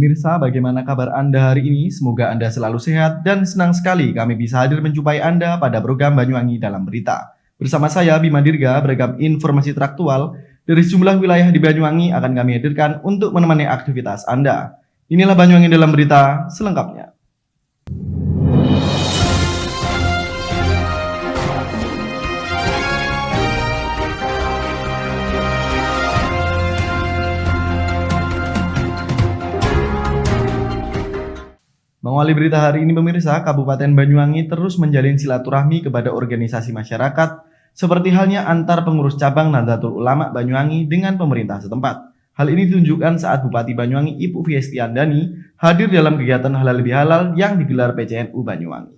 Pemirsa, bagaimana kabar Anda hari ini? Semoga Anda selalu sehat dan senang sekali kami bisa hadir menjumpai Anda pada program Banyuwangi Dalam Berita. Bersama saya Bima Dirga, beragam informasi teraktual dari sejumlah wilayah di Banyuwangi akan kami hadirkan untuk menemani aktivitas Anda. Inilah Banyuwangi Dalam Berita selengkapnya. Mengawali berita hari ini pemirsa, Kabupaten Banyuwangi terus menjalin silaturahmi kepada organisasi masyarakat seperti halnya antar pengurus cabang Nahdlatul Ulama Banyuwangi dengan pemerintah setempat. Hal ini ditunjukkan saat Bupati Banyuwangi Ibu Fiestiandani hadir dalam kegiatan Halal Bihalal yang digelar PCNU Banyuwangi.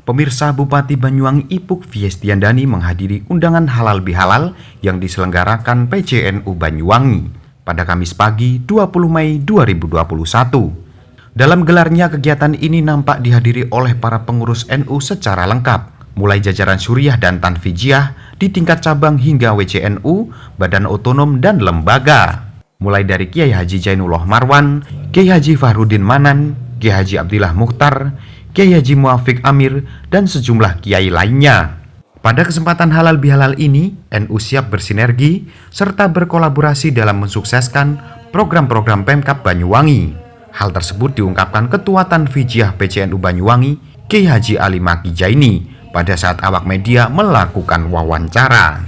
Pemirsa, Bupati Banyuwangi Ipuk Fiestiandani menghadiri undangan Halal Bihalal yang diselenggarakan PCNU Banyuwangi pada Kamis pagi 20 Mei 2021. Dalam gelarnya kegiatan ini nampak dihadiri oleh para pengurus NU secara lengkap, mulai jajaran Suriah dan Tanfijiah di tingkat cabang hingga WCNU, badan otonom dan lembaga. Mulai dari Kiai Haji Jainullah Marwan, Kiai Haji Fahrudin Manan, Kiai Haji Abdillah Mukhtar, Kiai Haji Muafiq Amir, dan sejumlah kiai lainnya. Pada kesempatan Halal Bihalal ini, NU siap bersinergi serta berkolaborasi dalam mensukseskan program-program Pemkab Banyuwangi. Hal tersebut diungkapkan Ketua Tanfijiah PCNU Banyuwangi, Kiai Haji Ali Maki Jaini, pada saat awak media melakukan wawancara.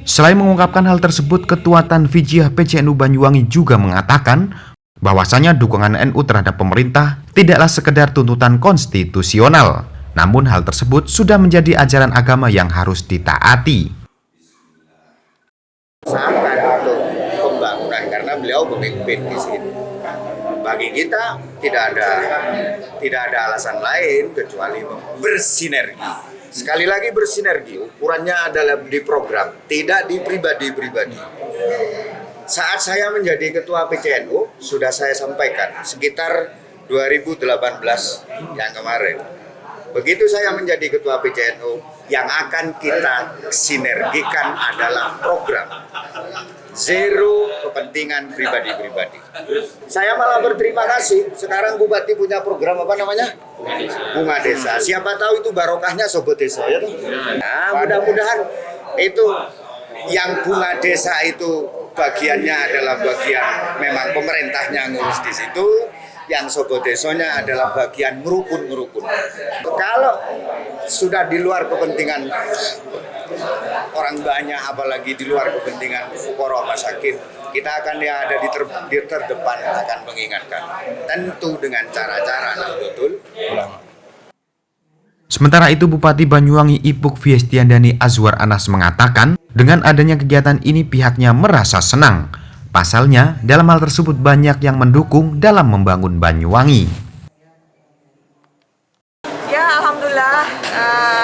Selain mengungkapkan hal tersebut, Ketua Tanfijiah PCNU Banyuwangi juga mengatakan bahwasanya dukungan NU terhadap pemerintah tidaklah sekedar tuntutan konstitusional, namun hal tersebut sudah menjadi ajaran agama yang harus ditaati. Sangat untuk pembangunan karena beliau pemimpin di sini. Bagi kita tidak ada alasan lain kecuali bersinergi. Sekali lagi bersinergi, ukurannya adalah di program, tidak di pribadi-pribadi. Saat saya menjadi ketua PCNU, sudah saya sampaikan sekitar 2018 yang kemarin. Begitu saya menjadi ketua PCNU, yang akan kita sinergikan adalah program. Zero kepentingan pribadi-pribadi. Saya malah berterima kasih, sekarang Bupati punya program apa namanya? Bunga Desa. Siapa tahu itu barokahnya Sobat Desa. Ya? Nah, mudah-mudahan itu yang Bunga Desa itu bagiannya adalah bagian memang pemerintahnya ngurus di situ. Yang Sobat Desanya adalah bagian ngerukun. Kalau sudah di luar kepentingan orang banyak, apalagi di luar kepentingan fuqara masakin, kita akan ada di terdepan akan mengingatkan. Tentu dengan cara-cara Nahdlatul Ulama. Sementara itu, Bupati Banyuwangi Ipuk Fiestiandani Azwar Anas mengatakan, dengan adanya kegiatan ini pihaknya merasa senang. Pasalnya, dalam hal tersebut banyak yang mendukung dalam membangun Banyuwangi. Ya, alhamdulillah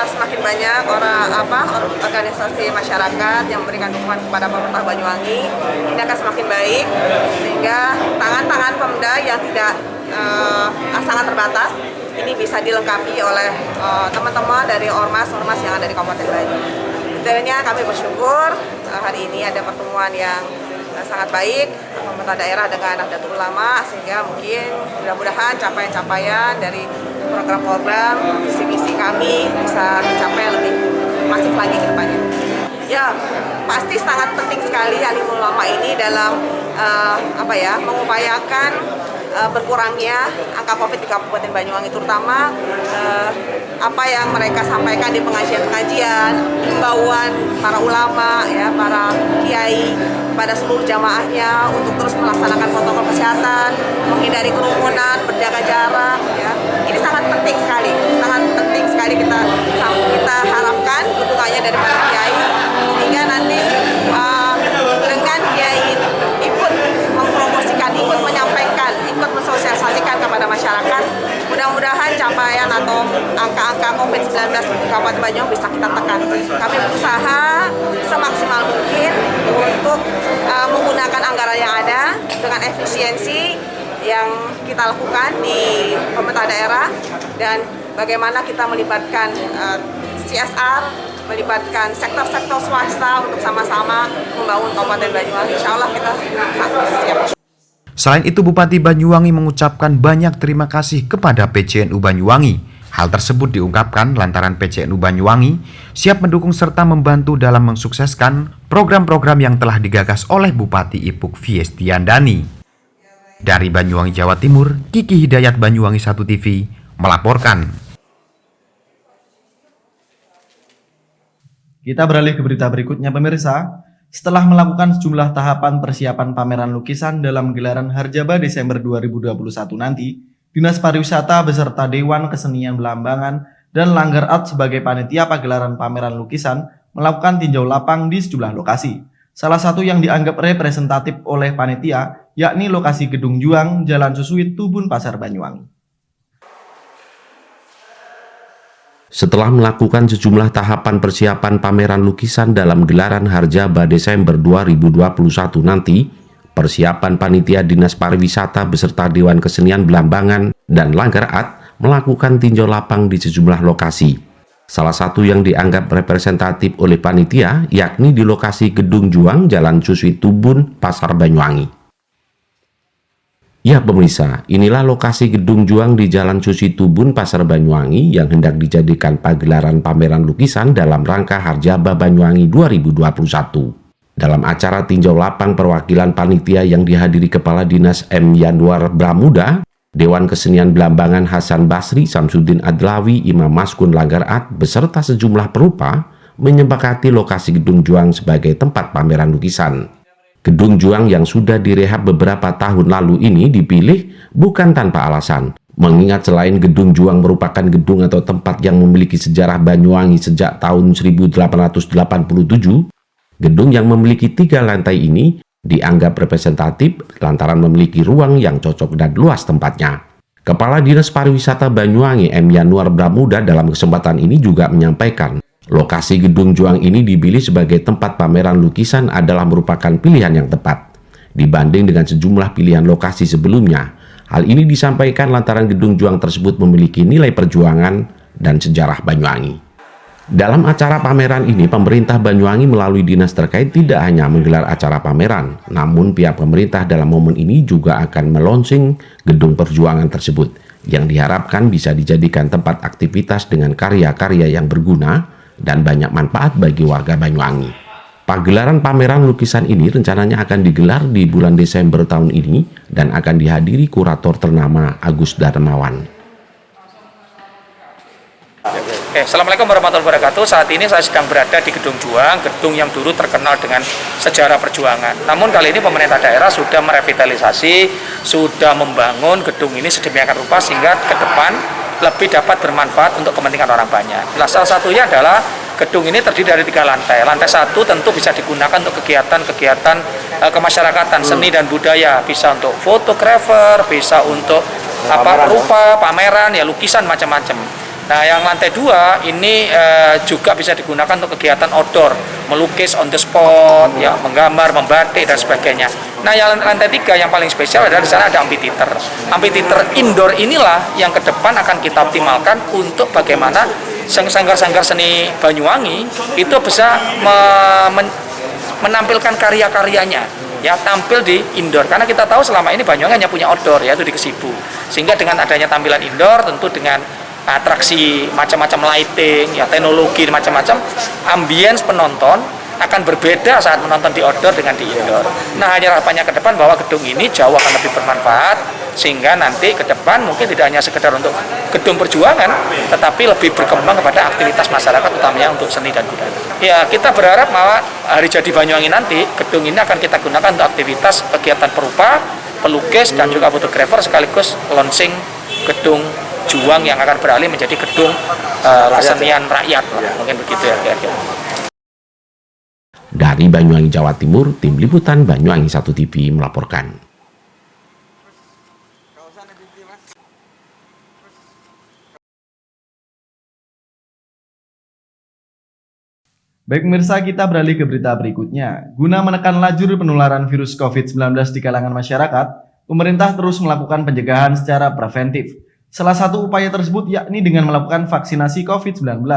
semakin banyak organisasi masyarakat yang memberikan dukungan kepada pemerintah Banyuwangi. Ini akan semakin baik sehingga tangan-tangan Pemda yang tidak sangat terbatas ini bisa dilengkapi oleh teman-teman dari ormas-ormas yang ada di Kabupaten Banyuwangi. Intinya kami bersyukur hari ini ada pertemuan yang sangat baik pemerintah daerah dengan Nahdlatul Ulama, sehingga mungkin mudah-mudahan capaian-capaian dari program-program visi-misi kami bisa tercapai lebih masif lagi ke depannya. Ya, pasti sangat penting sekali alimul ulama ini dalam mengupayakan berkurangnya angka COVID di Kabupaten Banyuwangi, terutama apa yang mereka sampaikan di pengajian-pengajian, himbauan para ulama, ya, para kiai pada seluruh jamaahnya untuk terus melaksanakan protokol kesehatan, menghindari kerumunan, berjaga jarak. Ya. Ini sangat penting sekali kita harapkan dukungannya dari para kiai, sehingga nanti dengan kiai ikut mempromosikan, ikut menyampaikan, ikut mensosialisasikan kepada masyarakat, mudah-mudahan capaian atau angka-angka COVID-19 di Kabupaten Banyuwangi bisa kita tekan. Kami berusaha semaksimal mungkin untuk menggunakan anggaran yang ada dengan efisiensi yang kita lakukan di pemerintah daerah, dan bagaimana kita melibatkan CSR melibatkan sektor-sektor swasta untuk sama-sama membangun Kabupaten Banyuwangi. Insya Allah kita siap. Selain itu, Bupati Banyuwangi mengucapkan banyak terima kasih kepada PCNU Banyuwangi. Hal tersebut diungkapkan lantaran PCNU Banyuwangi siap mendukung serta membantu dalam mensukseskan program-program yang telah digagas oleh Bupati Ipuk Fiestiandani. Dari Banyuwangi, Jawa Timur, Kiki Hidayat, Banyuwangi 1 TV melaporkan. Kita beralih ke berita berikutnya pemirsa. Setelah melakukan sejumlah tahapan persiapan pameran lukisan dalam gelaran Harjaba Desember 2021 nanti, Dinas Pariwisata beserta Dewan Kesenian Belambangan dan Langgar Art sebagai panitia pagelaran pameran lukisan melakukan tinjau lapang di sejumlah lokasi. Salah satu yang dianggap representatif oleh panitia yakni lokasi Gedung Juang, Jalan Susuit, Tubun, Pasar Banyuwangi. Setelah melakukan sejumlah tahapan persiapan pameran lukisan dalam gelaran Harjaba Desember 2021 nanti, persiapan panitia Dinas Pariwisata beserta Dewan Kesenian Belambangan dan Langgar Art melakukan tinjau lapang di sejumlah lokasi. Salah satu yang dianggap representatif oleh panitia yakni di lokasi Gedung Juang, Jalan Susuit, Tubun, Pasar Banyuwangi. Ya pemirsa, inilah lokasi Gedung Juang di Jalan Susuit, Tubun, Pasar Banyuwangi yang hendak dijadikan pagelaran pameran lukisan dalam rangka Harjaba Banyuwangi 2021. Dalam acara tinjau lapang perwakilan panitia yang dihadiri Kepala Dinas M. Yanuar Bramuda, Dewan Kesenian Belambangan Hasan Basri, Samsudin Adlawi, Imam Maskun Langgar Art beserta sejumlah perupa menyepakati lokasi Gedung Juang sebagai tempat pameran lukisan. Gedung Juang yang sudah direhab beberapa tahun lalu ini dipilih bukan tanpa alasan, mengingat selain Gedung Juang merupakan gedung atau tempat yang memiliki sejarah Banyuwangi sejak tahun 1887, gedung yang memiliki 3 lantai ini dianggap representatif lantaran memiliki ruang yang cocok dan luas tempatnya. Kepala Dinas Pariwisata Banyuwangi M. Yanuar Bramuda dalam kesempatan ini juga menyampaikan, lokasi Gedung Juang ini dipilih sebagai tempat pameran lukisan adalah merupakan pilihan yang tepat dibanding dengan sejumlah pilihan lokasi sebelumnya. Hal ini disampaikan lantaran Gedung Juang tersebut memiliki nilai perjuangan dan sejarah Banyuwangi. Dalam acara pameran ini, pemerintah Banyuwangi melalui dinas terkait tidak hanya menggelar acara pameran, namun pihak pemerintah dalam momen ini juga akan melonsing Gedung Perjuangan tersebut yang diharapkan bisa dijadikan tempat aktivitas dengan karya-karya yang berguna dan banyak manfaat bagi warga Banyuwangi. Pagelaran pameran lukisan ini rencananya akan digelar di bulan Desember tahun ini dan akan dihadiri kurator ternama Agus Darmawan. Assalamualaikum warahmatullahi wabarakatuh. Saat ini saya sedang berada di Gedung Juang, gedung yang dulu terkenal dengan sejarah perjuangan. Namun kali ini pemerintah daerah sudah merevitalisasi, sudah membangun gedung ini sedemikian rupa sehingga ke depan lebih dapat bermanfaat untuk kepentingan orang banyak. Nah, salah satunya adalah gedung ini terdiri dari 3 lantai. Lantai 1 tentu bisa digunakan untuk kegiatan-kegiatan kemasyarakatan, seni dan budaya, bisa untuk fotografer, bisa untuk rupa, pameran, ya lukisan macam-macam. Nah, yang lantai 2 ini juga bisa digunakan untuk kegiatan outdoor, melukis on the spot, ya, menggambar, membatik dan sebagainya. Nah, yang lantai 3 yang paling spesial adalah di sana ada amphitheater. Amphitheater indoor inilah yang ke depan akan kita optimalkan untuk bagaimana sanggar-sanggar seni Banyuwangi itu bisa menampilkan karya-karyanya, ya, tampil di indoor. Karena kita tahu selama ini Banyuwangi hanya punya outdoor, yaitu di Kesibu. Sehingga dengan adanya tampilan indoor, tentu dengan atraksi macam-macam lighting, ya, teknologi macam-macam, ambience penonton akan berbeda saat menonton di outdoor dengan di indoor. Nah, harapannya ke depan bahwa gedung ini jauh akan lebih bermanfaat sehingga nanti ke depan mungkin tidak hanya sekedar untuk gedung perjuangan, tetapi lebih berkembang kepada aktivitas masyarakat utamanya untuk seni dan budaya. Ya, kita berharap bahwa hari jadi Banyuwangi nanti gedung ini akan kita gunakan untuk aktivitas kegiatan perupa, pelukis dan juga fotografer sekaligus launching gedung Juang yang akan beralih menjadi gedung kesenian rakyat, mungkin begitu ya kira-kira. Dari Banyuwangi, Jawa Timur, Tim Liputan Banyuwangi 1 TV melaporkan. Baik pemirsa, kita beralih ke berita berikutnya. Guna menekan laju penularan virus COVID-19 di kalangan masyarakat, pemerintah terus melakukan pencegahan secara preventif. Salah satu upaya tersebut yakni dengan melakukan vaksinasi COVID-19.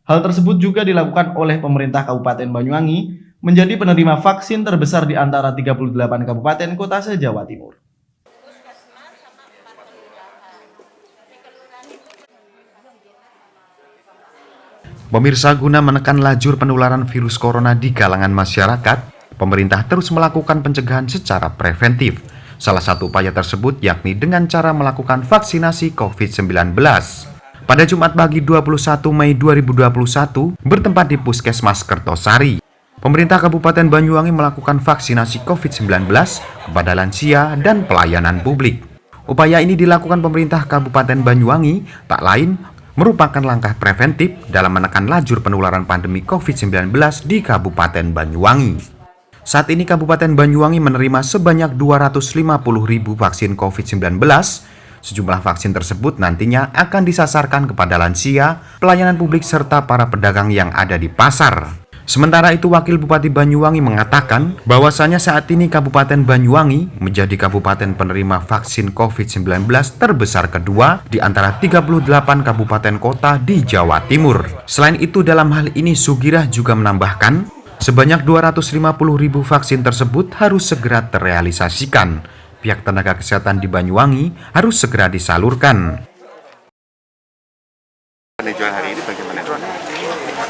Hal tersebut juga dilakukan oleh pemerintah Kabupaten Banyuwangi menjadi penerima vaksin terbesar di antara 38 kabupaten kota se-Jawa Timur. Pemirsa, guna menekan lajur penularan virus corona di kalangan masyarakat, pemerintah terus melakukan pencegahan secara preventif. Salah satu upaya tersebut yakni dengan cara melakukan vaksinasi COVID-19. Pada Jumat pagi 21 Mei 2021, bertempat di Puskesmas Kertosari, pemerintah Kabupaten Banyuwangi melakukan vaksinasi COVID-19 kepada lansia dan pelayanan publik. Upaya ini dilakukan pemerintah Kabupaten Banyuwangi tak lain merupakan langkah preventif dalam menekan lajur penularan pandemi COVID-19 di Kabupaten Banyuwangi. Saat ini Kabupaten Banyuwangi menerima sebanyak 250.000 vaksin COVID-19. Sejumlah vaksin tersebut nantinya akan disasarkan kepada lansia, pelayanan publik serta para pedagang yang ada di pasar. Sementara itu, Wakil Bupati Banyuwangi mengatakan bahwasanya saat ini Kabupaten Banyuwangi menjadi kabupaten penerima vaksin COVID-19 terbesar kedua di antara 38 kabupaten kota di Jawa Timur. Selain itu, dalam hal ini Sugirah juga menambahkan sebanyak 250.000 vaksin tersebut harus segera terrealisasikan. Pihak tenaga kesehatan di Banyuwangi harus segera disalurkan. Peninjauan hari ini bagaimana?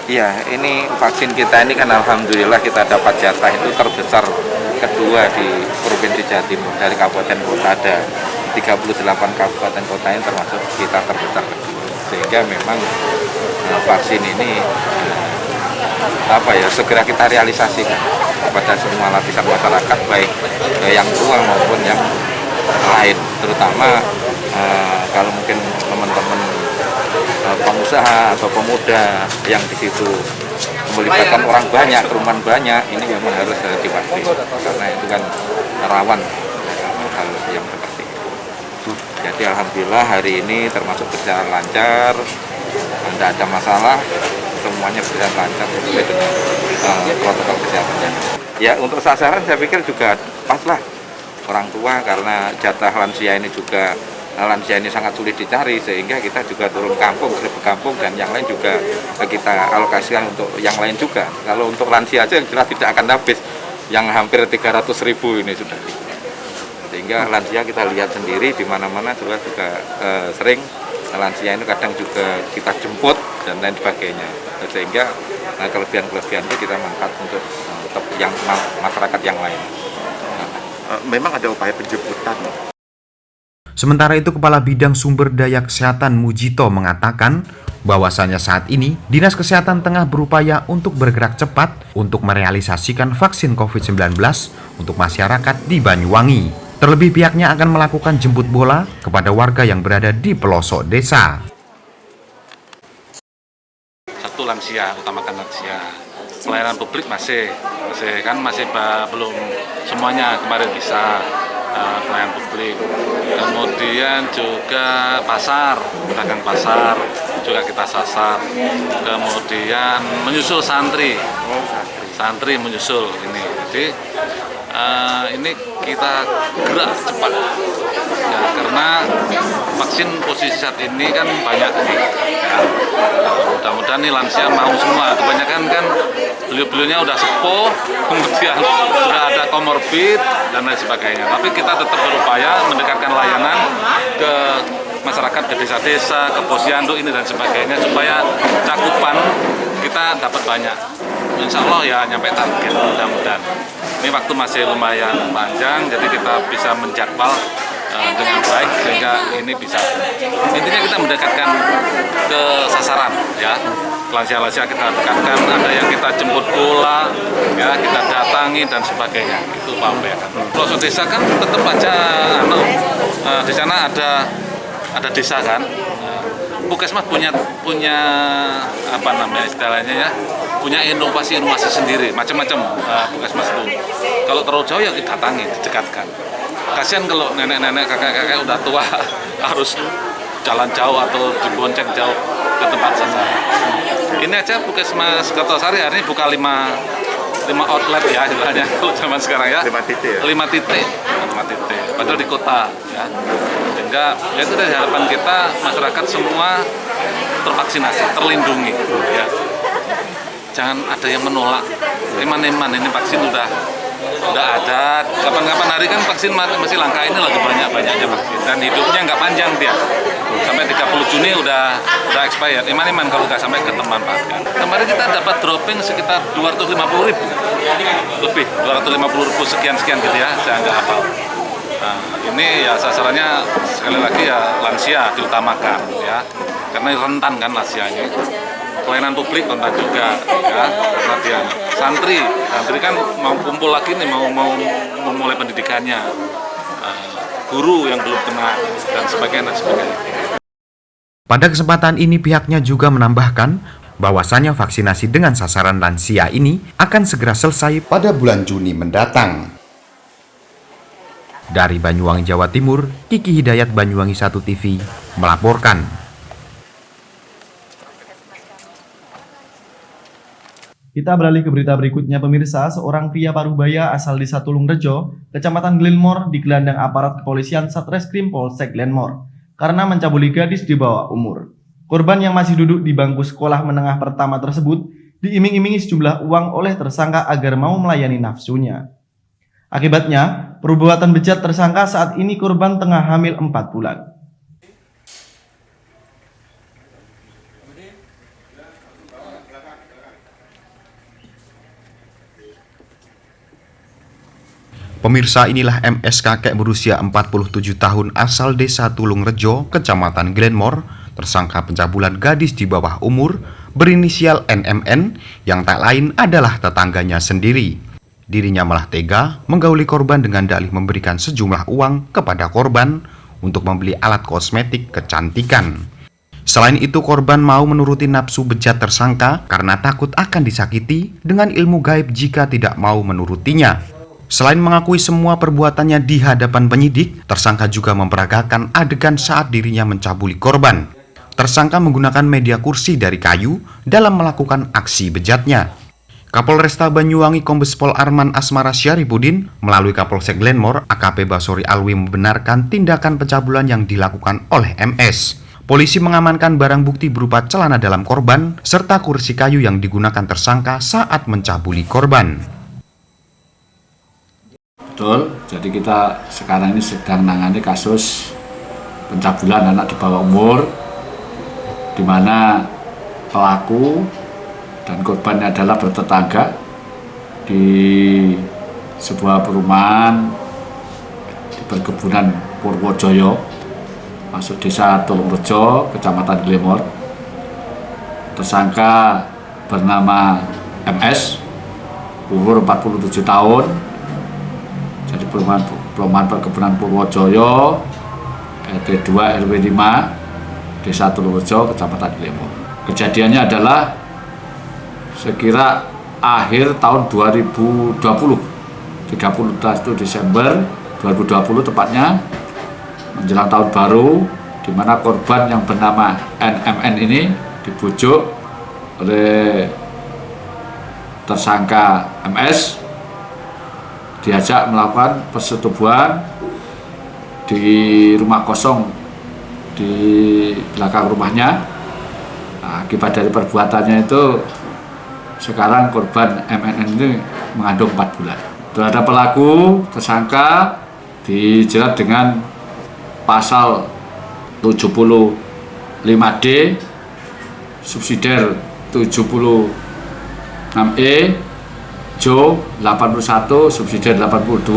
Iya, ini vaksin kita ini kan alhamdulillah kita dapat jatah itu terbesar kedua di Provinsi Jawa Timur. Dari kabupaten kota ada 38 kabupaten kota ini termasuk kita terbesar kedua. Sehingga memang vaksin ini segera kita realisasikan kepada semua lapisan masyarakat, baik yang tua maupun yang lain, terutama kalau mungkin teman-teman pengusaha atau pemuda yang di situ melibatkan orang banyak, kerumunan banyak, ini memang harus diwaspadai karena itu kan rawan hal yang seperti itu. Jadi alhamdulillah hari ini termasuk berjalan lancar, tidak ada masalah, semuanya berjalan lancar sesuai dengan protokol kesehatannya. Ya, untuk sasaran saya pikir juga pas lah orang tua, karena jatah lansia ini juga lansia ini sangat sulit dicari, sehingga kita juga turun kampung, seribu kampung, dan yang lain juga kita alokasikan untuk yang lain juga. Kalau untuk lansia aja yang jelas tidak akan habis, yang hampir 300.000 ini sudah. Sehingga lansia kita lihat sendiri di mana-mana juga sering lansia ini kadang juga kita jemput dan lain sebagainya. Sehingga kelebihan-kelebihan itu kita manfaat untuk yang masyarakat yang lain. Memang ada upaya penjemputan. Sementara itu, Kepala Bidang Sumber Daya Kesehatan Mujito mengatakan bahwasanya saat ini Dinas Kesehatan tengah berupaya untuk bergerak cepat untuk merealisasikan vaksin COVID-19 untuk masyarakat di Banyuwangi. Terlebih pihaknya akan melakukan jemput bola kepada warga yang berada di pelosok desa. Satu, lansia, utamakan lansia. Pelayanan publik masih belum semuanya kemarin bisa pelayanan publik. Kemudian juga pasar, pedagang pasar juga kita sasar. Kemudian menyusul santri menyusul ini. Jadi ini kita gerak cepat ya, karena vaksin posisi saat ini kan banyak nih ya. Mudah-mudahan nih lansia mau semua, kebanyakan kan beliau-beliaunya udah sepuh, kemudian sudah ada komorbid dan lain sebagainya, tapi kita tetap berupaya mendekatkan layanan ke masyarakat, ke desa-desa, ke posyandu ini dan sebagainya, supaya cakupan kita dapat banyak. Insya Allah ya nyampe target, mudah-mudahan. Ini waktu masih lumayan panjang, jadi kita bisa menjadwal dengan baik sehingga ini bisa. Intinya kita mendekatkan ke sasaran ya. Lansia-lansia kita dekatkan, ada yang kita jemput bola, ya kita datangi dan sebagainya. Itu Pak Upayakan. Pelosok desa kan tetap aja di sana ada desa kan. Puskesmas punya apa namanya istilahnya ya, punya inovasi sendiri, macam-macam Puskesmas itu. Kalau terlalu jauh ya kita datangi, didekatkan. Kasihan kalau nenek-nenek, kakek-kakek udah tua harus jalan jauh atau dibonceng jauh ke tempat sasaran. Ini aja Puskesmas Kertosari hari ini buka 5 outlet ya istilahnya kalau zaman sekarang ya. 5 titik. Padahal di kota ya. Sehingga itu dari harapan kita masyarakat semua tervaksinasi, terlindungi ya. jangan ada yang menolak. Eman-eman ini vaksin udah ada. Kapan-kapan hari kan vaksin masih langka, ini lagi banyak-banyaknya vaksin. Dan hidupnya nggak panjang dia. Sampai 30 Juni udah expired. Eman-eman kalau nggak sampai manfaatkan. Kemarin kita dapat dropping sekitar 250.000. Lebih, 250.000 sekian-sekian gitu ya, saya nggak hafal. Nah, ini ya sasarannya sekali lagi ya lansia diutamakan ya. Karena rentan kan lansianya. Pelayanan publik rentan juga ya, karena dia santri kan mau kumpul lagi nih, mau memulai pendidikannya, guru yang belum kena dan sebagainya. Pada kesempatan ini pihaknya juga menambahkan bahwasannya vaksinasi dengan sasaran lansia ini akan segera selesai pada bulan Juni mendatang. Dari Banyuwangi, Jawa Timur, Kiki Hidayat, Banyuwangi 1 TV melaporkan. Kita beralih ke berita berikutnya, pemirsa. Seorang pria Parubaya asal Desa Tulungrejo, Kecamatan Glenmore, digelandang aparat kepolisian Satreskrim Polsek Glenmore karena mencabuli gadis di bawah umur. Korban yang masih duduk di bangku sekolah menengah pertama tersebut diiming-imingi sejumlah uang oleh tersangka agar mau melayani nafsunya. Akibatnya, perbuatan bejat tersangka saat ini korban tengah hamil 4 bulan. Pemirsa, inilah MS kakek berusia 47 tahun asal Desa Tulungrejo, Kecamatan Glenmore, tersangka pencabulan gadis di bawah umur berinisial NMN yang tak lain adalah tetangganya sendiri. Dirinya malah tega menggauli korban dengan dalih memberikan sejumlah uang kepada korban untuk membeli alat kosmetik kecantikan. Selain itu, korban mau menuruti nafsu bejat tersangka karena takut akan disakiti dengan ilmu gaib jika tidak mau menurutinya. Selain mengakui semua perbuatannya di hadapan penyidik, tersangka juga memperagakan adegan saat dirinya mencabuli korban. Tersangka menggunakan media kursi dari kayu dalam melakukan aksi bejatnya. Kapolresta Banyuwangi Kombes Pol Arman Asmara Syarifudin melalui Kapolsek Glenmore AKP Basori Alwi membenarkan tindakan pencabulan yang dilakukan oleh MS. Polisi mengamankan barang bukti berupa celana dalam korban serta kursi kayu yang digunakan tersangka saat mencabuli korban. Betul, jadi kita sekarang ini sedang menangani kasus pencabulan anak di bawah umur, di mana pelaku dan korbannya adalah bertetangga di sebuah perumahan di perkebunan Purwojoyo, masuk Desa Tulungrejo, Kecamatan Glenmore. Tersangka bernama MS, umur 47 tahun, jadi perumahan perkebunan Purwojoyo, RT 2 RW 5, Desa Tulungrejo, Kecamatan Glenmore. Kejadiannya adalah sekira akhir tahun 2020, 31 Desember 2020 tepatnya, menjelang tahun baru, di mana korban yang bernama NMN ini dibujuk oleh tersangka MS, diajak melakukan persetubuhan di rumah kosong di belakang rumahnya. Nah, akibat dari perbuatannya itu sekarang korban MNN ini mengandung 4 bulan. Terhadap pelaku tersangka dijerat dengan pasal 75D subsidiar 76E Jo 81 subsidiar 82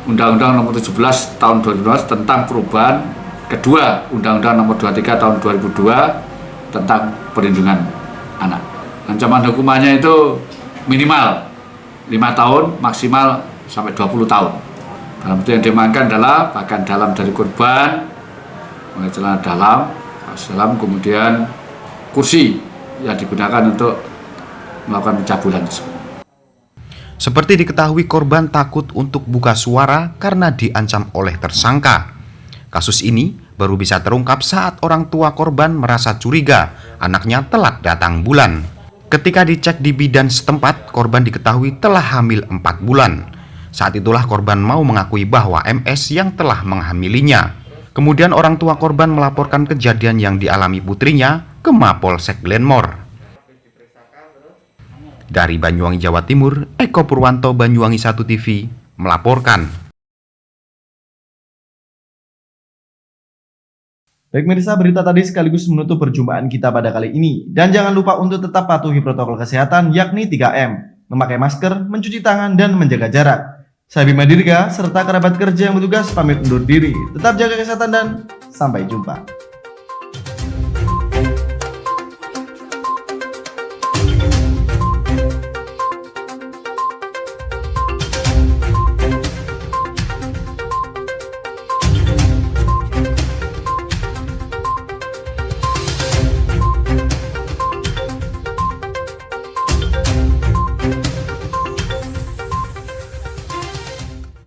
Undang-Undang Nomor 17 Tahun 2012 tentang perubahan kedua Undang-Undang Nomor 23 Tahun 2002 tentang perlindungan anak. Ancaman hukumannya itu minimal 5 tahun, maksimal sampai 20 tahun. Dalam itu yang diamankan adalah pakaian dalam dari korban, celana dalam, kemudian kursi yang digunakan untuk melakukan pencabulan tersebut. Seperti diketahui, korban takut untuk buka suara karena diancam oleh tersangka. Kasus ini baru bisa terungkap saat orang tua korban merasa curiga anaknya telat datang bulan. Ketika dicek di bidan setempat, korban diketahui telah hamil 4 bulan. Saat itulah korban mau mengakui bahwa MS yang telah menghamilinya. Kemudian orang tua korban melaporkan kejadian yang dialami putrinya ke Mapolsek Glenmore. Dari Banyuwangi, Jawa Timur, Eko Purwanto, Banyuwangi 1 TV, melaporkan. Baik mirsa, berita tadi sekaligus menutup perjumpaan kita pada kali ini. Dan jangan lupa untuk tetap patuhi protokol kesehatan yakni 3M. Memakai masker, mencuci tangan, dan menjaga jarak. Saya Bima Dirga, serta kerabat kerja yang bertugas pamit undur diri. Tetap jaga kesehatan dan sampai jumpa.